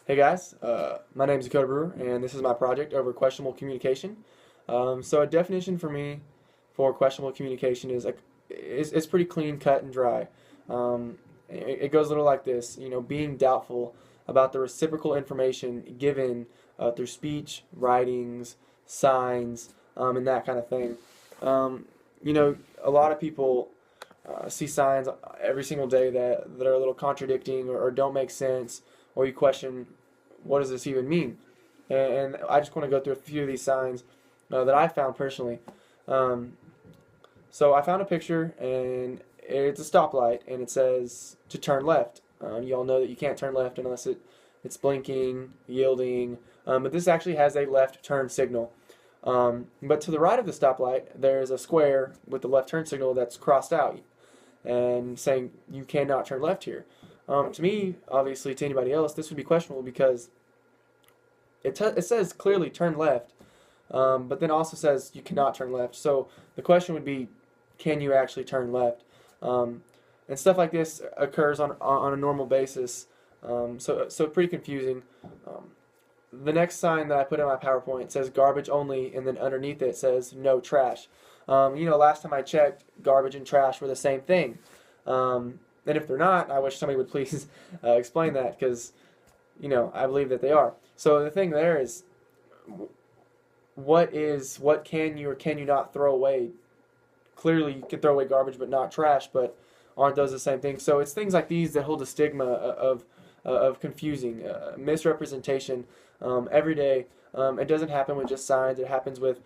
Hey guys, my name is Dakota Brewer, and this is my project over questionable communication. So a definition for me for questionable communication is it's pretty clean, cut, and dry. It goes a little like this, being doubtful about the reciprocal information given through speech, writings, signs, and that kind of thing. A lot of people see signs every single day that are a little contradicting or don't make sense, or you question, what does this even mean? And I just want to go through a few of these signs that I found personally. Um, so I found a picture, and it's a stoplight, and it says to turn left. You all know that you can't turn left unless it's blinking, yielding, but this actually has a left turn signal. But to the right of the stoplight, there's a square with the left turn signal that's crossed out and saying you cannot turn left here. To me, obviously, to anybody else, this would be questionable because it says clearly turn left, but then also says you cannot turn left. So the question would be, can you actually turn left? And stuff like this occurs on a normal basis. So pretty confusing. The next sign that I put in my PowerPoint says garbage only, and then underneath it says no trash. Last time I checked, garbage and trash were the same thing. And if they're not, I wish somebody would please explain that because, I believe that they are. So the thing there is, what can you or can you not throw away? Clearly, you can throw away garbage, but not trash. But aren't those the same thing? So it's things like these that hold a stigma of confusing misrepresentation every day. It doesn't happen with just signs. It happens with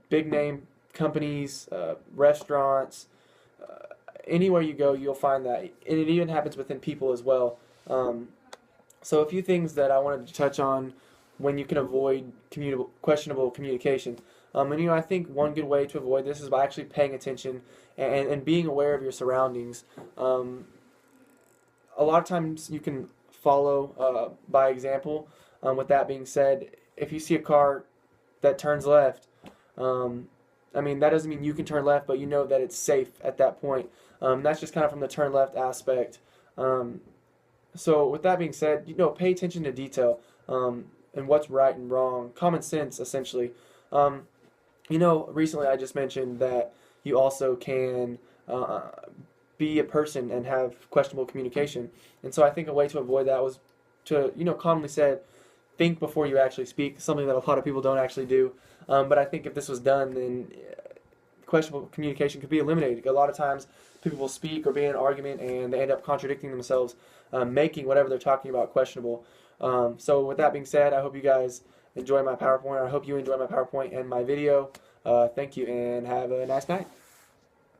big name companies, restaurants. Anywhere you go, you'll find that, and it even happens within people as well. So a few things that I wanted to touch on when you can avoid questionable communication. I think one good way to avoid this is by actually paying attention and being aware of your surroundings. A lot of times you can follow by example. With that being said, if you see a car that turns left, that doesn't mean you can turn left, but you know that it's safe at that point. That's just kind of from the turn left aspect. So with that being said, pay attention to detail and what's right and wrong. Common sense, essentially. Recently I just mentioned that you also can be a person and have questionable communication. And so I think a way to avoid that was to, commonly said, think before you actually speak, something that a lot of people don't actually do. But I think if this was done, then questionable communication could be eliminated. A lot of times people will speak or be in an argument and they end up contradicting themselves, making whatever they're talking about questionable. So with that being said, I hope you guys enjoy my PowerPoint. I hope you enjoy my PowerPoint and my video. Thank you and have a nice night.